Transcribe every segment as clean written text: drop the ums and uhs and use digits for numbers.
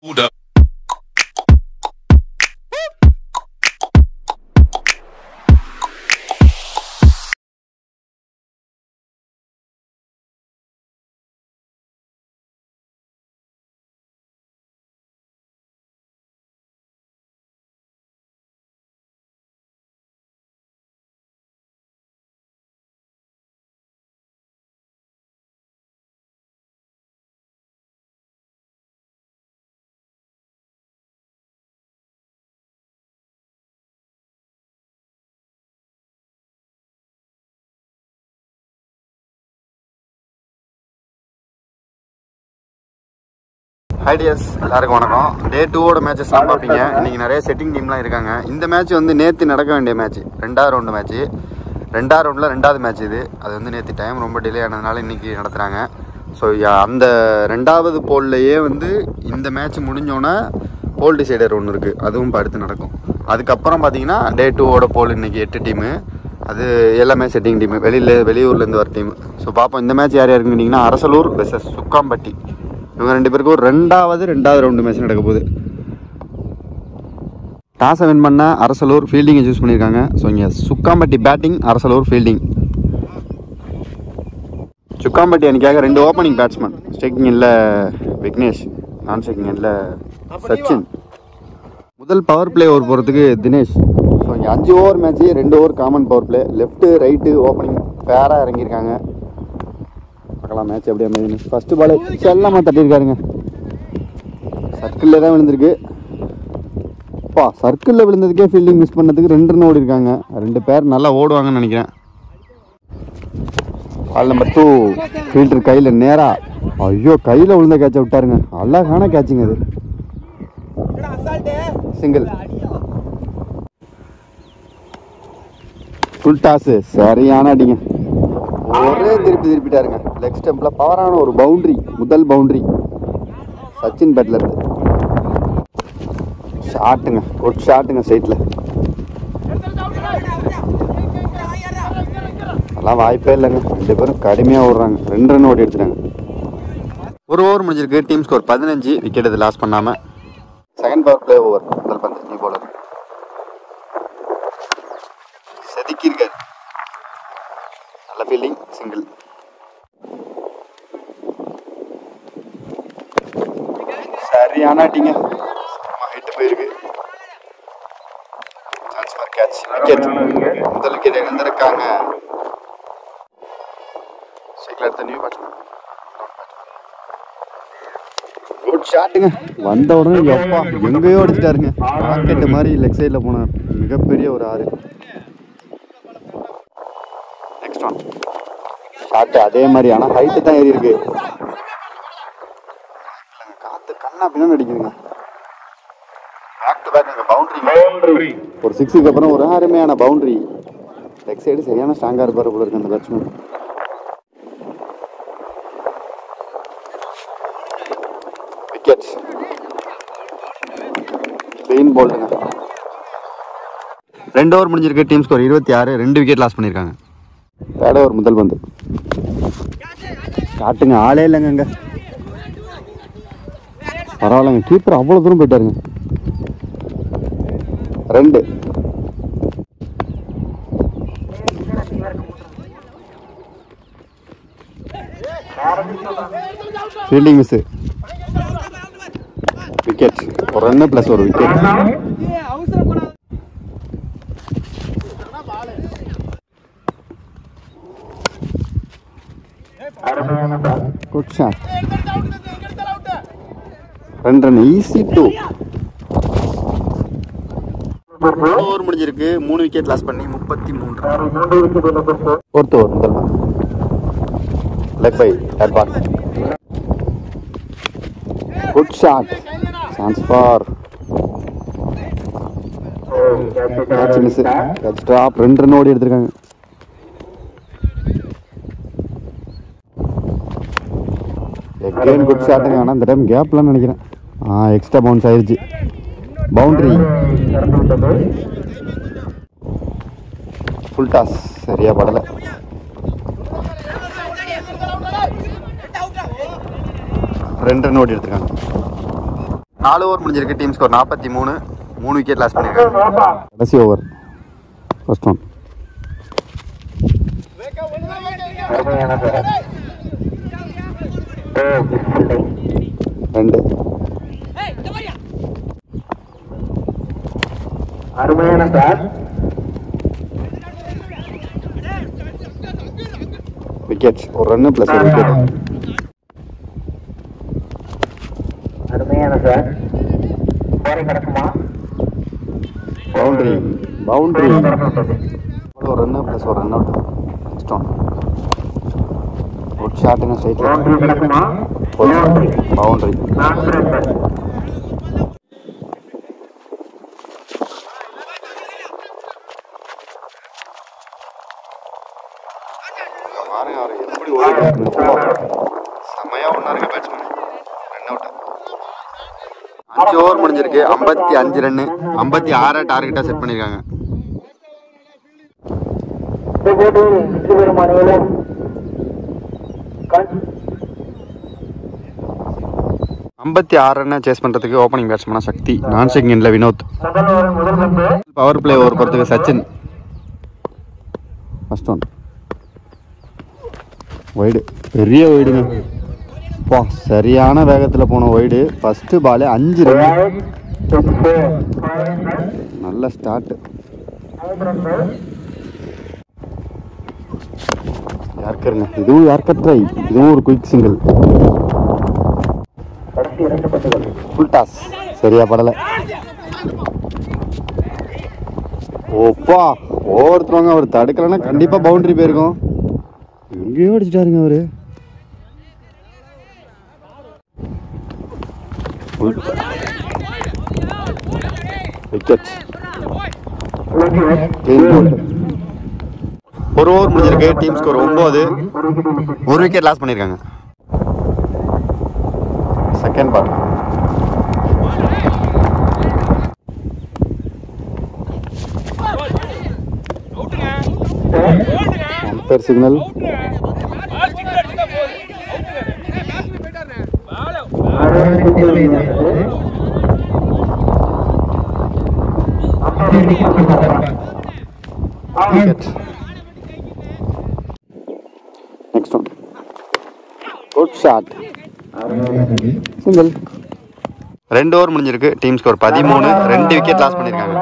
Hi dears, எல்லாருக்கும் வணக்கம். டே 2 மேட்சஸ்லாம் பார்ப்பீங்க. இன்றைக்கி நிறைய செட்டிங் டீம்லாம் இருக்காங்க. இந்த மேட்ச் வந்து நேற்று நடக்க வேண்டிய மேட்ச், 2வது ரவுண்டு மேட்ச்சு. 2வது ரவுண்டில் 2வது மேட்ச் இது. அது வந்து நேற்று டைம் ரொம்ப டிலே ஆனதுனால இன்றைக்கி நடத்துகிறாங்க. ஸோ அந்த 2வது போல்லையே வந்து இந்த மேட்ச் முடிஞ்சோன்னே போல் டிசைடர் ஒன்று இருக்குது, அதுவும் இப்போ அடுத்து நடக்கும். அதுக்கப்புறம் பார்த்தீங்கன்னா டே 2 போல் இன்றைக்கி 8 டீமு. அது எல்லாமே செட்டிங் டீமு, வெளியூர்லேருந்து வர டீமு. ஸோ பார்ப்போம் இந்த மேட்ச் யார் யாருன்னு கேட்டிங்கன்னா அரசலூர் வெர்சஸ் சுக்காம்பட்டி. இவங்க 2 பேருக்கும் 2வது ரவுண்டு மேட்ச் நடக்க போகுது. டாஸை வின் பண்ண அரசலூர் ஃபீல்டிங்கை சூஸ் பண்ணியிருக்காங்க. ஸோ இங்கே சுக்காம்பட்டி பேட்டிங், அரசலூர் ஃபீல்டிங். சுக்காம்பட்டி அன்றைக்காக 2 ஓப்பனிங் பேட்ஸ்மேன், ஸ்ட்ரைக்கிங் இல்லை விக்னேஷ், நான் ஸ்ட்ரைக்கிங் இல்லை சச்சின். முதல் பவர் பிளே ஓவர் போகிறதுக்கு தினேஷ். ஸோ இங்கே 5 over match, 2 over common power play. Left right opening பேராக இறங்கியிருக்காங்க. பார்க்கலாம் மேட்ச் எப்படி அமைதுன்னு. ஃபஸ்ட்டு பால் செல்லமாக தட்டியிருக்காருங்க, சர்க்கிளில் தான் விழுந்திருக்கு. அப்பா, சர்க்கிளில் விழுந்ததுக்கே ஃபீல்டிங் மிஸ் பண்ணதுக்கு 2 ரன் ஓடி இருக்காங்க. 2 பேர் நல்லா ஓடுவாங்கன்னு நினைக்கிறேன். பால் நம்பர் 2 ஃபீல்டர் கையில் நேராக, ஐயோ கையில் விழுந்த கேட்சை விட்டாருங்க. அழகான கேட்சுங்க அது, சிங்கிள். ஃபுல் டாஸு, சரியான அடிங்க, ஒரே திருப்பிட்டாருங்க. லெக் ஸ்டம்பில் பவரான ஒரு பவுண்ட்ரி, முதல் பவுண்ட்ரி சச்சின் பேட்டில் இருந்து. ஷாட்டுங்க, ஒரு ஷாட்டுங்க சைட்டில். அதெல்லாம் வாய்ப்பே இல்லைங்க. 2 பேரும் கடுமையாக ஓடுறாங்க. 2 ரன் ஓடி எடுத்துட்டாங்க. ஒரு ஓவர் முடிஞ்சிருக்கு. Team score 15. விக்கெட் இது லாஸ் பண்ணாமல். Second power play over. முதல் பந்து நீ போலர் செதுக்கியிருக்காரு, நல்ல ஃபீல்டிங், சிங்கிள். சரியான அடிங்க, ஹிட் போயிருக்கு. Chance for catch, wicket. முதல் விக்கெட் இழந்திருக்காங்க. சைக்கிள் எடுத்த நியூ பேட்ஸ்மேன். குட் ஷாட்டுங்க, வந்த உடனே எப்பா எங்கேயோ அடிச்சிட்டாருங்க. ராக்கெட்டு மாதிரி லெக் சைடில் போனார். மிகப்பெரிய ஒரு 6. நெக்ஸ்ட் ஒன் ஷாட்டு அதே மாதிரி, ஆனால் ஹைட்டு தான் ஏறி இருக்கு. காற்று கண்ணா பின்னாடி அடிக்குதுங்க. Back to back boundary. ஒரு 6க்கு அப்புறம் ஒரு அருமையான பவுண்டரி. லெக் சைடு சரியான ஸ்ட்ராங்காக இருப்பார் போல இருக்கு அந்த பேட்ஸ்மேன். விக்கெட், கிளீன் போல்டுங்க. 2 ஓவர் முடிஞ்சிருக்கு. Team score 26. 2 விக்கெட் லாஸ் பண்ணியிருக்காங்க. 3rd ஓவர் முதல் பந்து. காட்டுங்க, ஆளே இல்லைங்க அங்கே. பரவாயில்லைங்க, கீப்பர் அவ்வளோ தூரம் போயிட்டாருங்க. 2 ஃபீல்டிங் மிஸ், விக்கெட். ஒரு ரன்னு ப்ளஸ் ஒரு wicket. Good shot, 2 run, easy 2. Over முடிஞ்சிருக்கு. 3 விக்கெட் லாஸ் பண்ணி 33. 4th ஓவர் முதல் லெக் பை ஹெட்பால். Good shot, chance for catch miss, catch drop. 2 run ஓடி எடுத்திருக்காங்க. எக்ஸ்ட்ரா குட் ஷாட்டுங்க, ஆனால் இந்த டைம் கேப்லாம் நினைக்கிறேன். எக்ஸ்ட்ரா பவுன்ஸ் ஆயிடுச்சு. பவுண்டரி, ஃபுல் டாஸ், சரியா படலை. ரெண்டு ரன் ஓடி எடுத்துருக்காங்க. 4 ஓவர் முடிஞ்சிருக்கு. Team score 43. 3 விக்கெட் லாஸ் பண்ணியிருக்காங்க. கடைசி ஓவர் ஃபர்ஸ்ட் ஒன். 2 அருமையான சார். விக்கெட். ஒரு ரன் ப்ளஸ் ஒரு விக்கெட். அருமையான சார். போரை கிடக்குமா? பவுண்டரி. பவுண்டரி. ஒரு ரன் ப்ளஸ் ஒரு run out. Next one. Good ஷாட்டுங்க ஸ்ட்ரைட். பவுண்டரி கிடக்குமா? பவுண்டரி. பாருங்க அவர் எப்படி செமையா ஒன்னாருங்க பேட்ஸ்மேன். Run out. 5 ஓவர் முடிஞ்சிருக்கு. 55 ரன்னு. 56 டார்கெட்டா செட் பண்ணிருக்காங்க. 56 ரன்னை சேஸ் பண்றதுக்கு ஓப்பனிங் பேட்ஸ்மேனா சக்தி, நான் செகண்ட்ல வினோத். பவர் பிளே ஓவர் போறதுக்கு சச்சின். First one. வைடு. பெரிய வைடுங்க. பா சரியான வேகத்தில் போன வைடு. First ball 5 run. நல்ல ஸ்டார்ட். யார்கருங்க, இதுவும் யார்கர் ட்ரை. இதுவும் ஒரு குயிக் சிங்கிள். Full toss. சரியா படலை. ஓப்பா ஒவ்வொருத்தவங்க அவர் தடுக்கலன்னா கண்டிப்பா பவுண்டரி போயிருக்கும். எங்கேயோ அடிச்சிட்டாருங்க அவரு. விக்கெட். ஒரு ஓவர் முடிஞ்சிருக்கு. Team score 9. 1 விக்கெட் லாஸ் பண்ணிருக்காங்க. Second ball. Umpire signal. Next one. Good shot. Single. 2 over முடிஞ்சிருக்கு. Team score 13. 2 விக்கெட் லாஸ் பண்ணிருக்காங்க.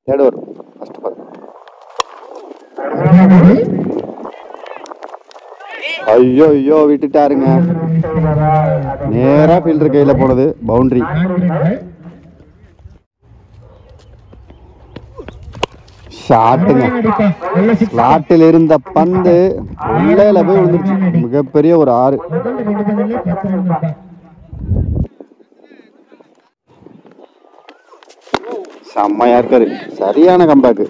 Third over first ball. ஐயோ ஐயோ விட்டுட்டாருங்க. நேரா ஃபீல்டர் கையில போனது. பவுண்டரி. ஷாட்டுங்க. ஸ்லாட்டில் இருந்த பந்து உள்ளேல போய் விழுந்துருச்சு. மிகப்பெரிய ஒரு 6. செம்மையா இருக்காரு. சரியான கம்பேக்.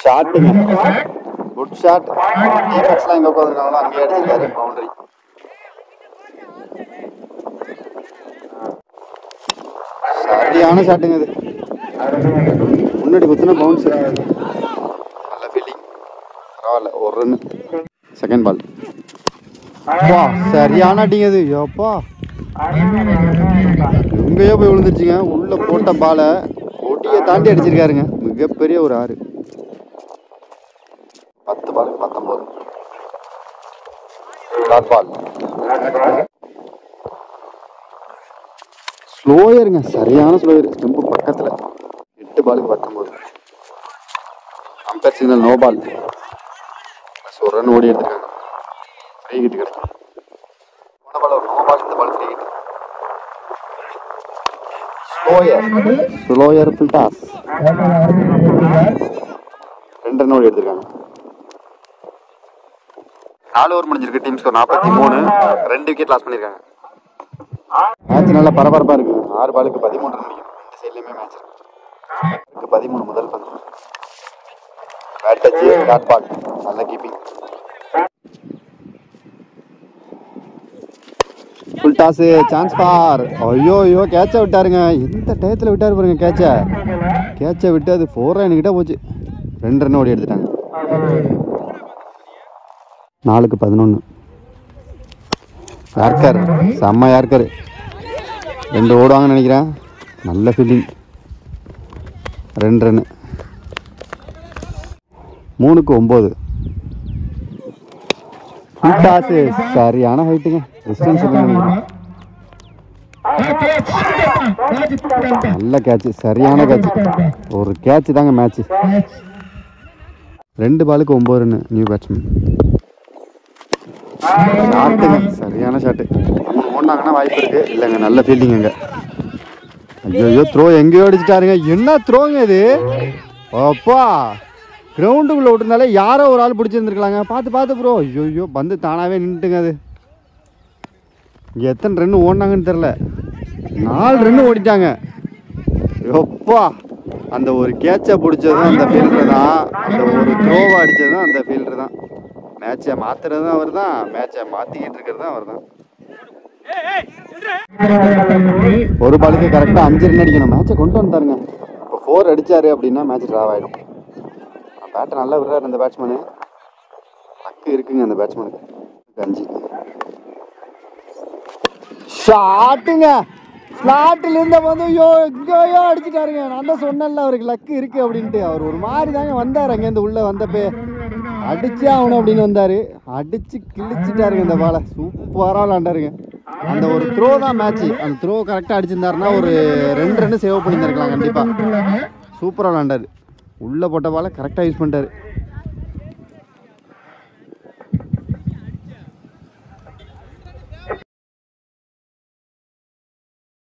ஷாட்டுங்க. Good shot. டீமர்ஸ்லாம் எங்க உட்காந்துருக்காங்களோ அங்கேயே அடிச்சிருக்காரு. பவுண்டரி. சரியான ஷாட்டுங்க இது. முன்னாடி குத்துன பவுன்ஸ். நல்ல ஃபீல்டிங். பரவாயில்ல. ஒரு ரன். Second ball. சரியான அடிங்க இது. யோப்பா எங்கேயோ போய் விழுந்துருச்சுங்க. உள்ள போட்ட பாலை கொட்டியை தாண்டி அடிச்சிருக்காருங்க. மிகப்பெரிய ஒரு 6. 10 பாலுக்கு 19. Dot ball. ஸ்லோயருங்க. சரியான ஸ்லோயர். ஸ்டெம்பு பக்கத்தில். 8 பாலுக்கு 19. Umpire signal no ball. ஒரு ரன் ஓடி எடுத்துருக்காங்க. ஃப்ரீ ஹிட் கிடைக்கும். போன பால் ஒரு நோ பால். இந்த ball free hit. Slower full toss. 2 run ஓடி எடுத்துருக்காங்க. 4 ஓவர் முடிஞ்சிருக்கு. Team score 43. 2 விக்கெட் லாஸ் பண்ணிருக்காங்க. மேட்ச் நல்லா பரபரப்பா இருக்கு. 6 பாலுக்கு 13 ரன் அடிக்கணும். இந்த சைட்லயுமே மேட்ச் இருக்கு. 13 முதல் பந்து. Bat touch. Dot ball. நல்ல keeping. Full toss. Chance for. ஐயோ ஐயோ கேட்சை விட்டாருங்க. எந்த டயத்தில் விட்டாரு பாருங்க. கேட்சை விட்டு அது 4 ரன் கிட்ட போச்சு. 2 ரன் ஓடி எடுத்துட்டாங்க. 4க்கு 11. யார்கார் செம்ம யார்கார் 2 ஓடுவாங்கன்னு நினைக்கிறேன். நல்ல ஃபீல்டிங். 2 ரன்னு. 3க்கு 9. டாஸ் சரியான ஹைட்டுங்க. டிஸ்டன்ஸ் நல்ல கேட்ச். சரியான கேட்ச். ஒரு கேட்ச் தாங்க மேட்ச். 2 பாலுக்கு 9 ரன்னு. New batsman. ஷாட்டுங்க. சரியான ஷாட்டு. ஓடினாங்கன்னா வாய்ப்பு இருக்கு. இல்லைங்க நல்ல ஃபீல்டிங் அங்கே. ஐயோ த்ரோ எங்கேயோ அடிச்சுட்டாருங்க. என்ன த்ரோங்க இது? அப்பா கிரவுண்டுக்குள்ளே விட்டுருந்தாலே யாரோ ஒரு ஆள் பிடிச்சிருந்துருக்கலாங்க. பார்த்து ப்ரோ. ஐயோ பந்து தானாகவே நின்றுட்டுங்க. அது இங்கே எத்தனை ரன்னு ஓடினாங்கன்னு தெரில. 4 ரன்னு ஓடிட்டாங்க. எப்பா அந்த ஒரு கேட்சை பிடிச்சதும் அந்த ஃபீல்டர் தான். அந்த ஒரு த்ரோவை அடித்ததும் அந்த ஃபீல்டர் தான். மேட்சை மாற்றுறதும் அவர் தான். மேட்சை மாற்றிக்கிட்டு இருக்கிறதும் அவர் தான். ஒரு பாலுக்கு கரெக்டாக 5 ரன் அடிக்கணும். மேட்சை கொண்டு வந்துட்டாருங்க. இப்போ 4 அடித்தார் அப்படின்னா மேட்ச் ட்ராவ் ஆகிடும். பேட்டை நல்லா விடுறாரு அந்த பேட்ஸ்மேனு. லக்கு இருக்குங்க அந்த பேட்ஸ்மேனுக்கு. 5 ஷாட்டுங்க. ஸ்லாட்டில் இருந்த வந்து எங்கேயோ அடிச்சுட்டாருங்க. நான் தான் சொன்னேன்ல அவருக்கு லக்கு இருக்குது அப்படின்ட்டு. அவர் ஒரு மாதிரி தாங்க வந்தார். அங்கேருந்து உள்ளே வந்தப்பே அடிச்சே ஆகணும் அப்படின்னு வந்தார். அடித்து கிழிச்சிட்டாருங்க இந்த பாலை. சூப்பராக விளாண்டாருங்க. அந்த ஒரு த்ரோ தான் மேட்ச்சு. அந்த த்ரோ கரெக்டாக அடிச்சிருந்தாருன்னா ஒரு 2 ரன்னு சேவ் பண்ணியிருந்திருக்கலாம் கண்டிப்பாக. சூப்பராக விளாண்டார். உள்ளே போட்ட பாலை கரெக்டாக யூஸ் பண்ணிட்டார்.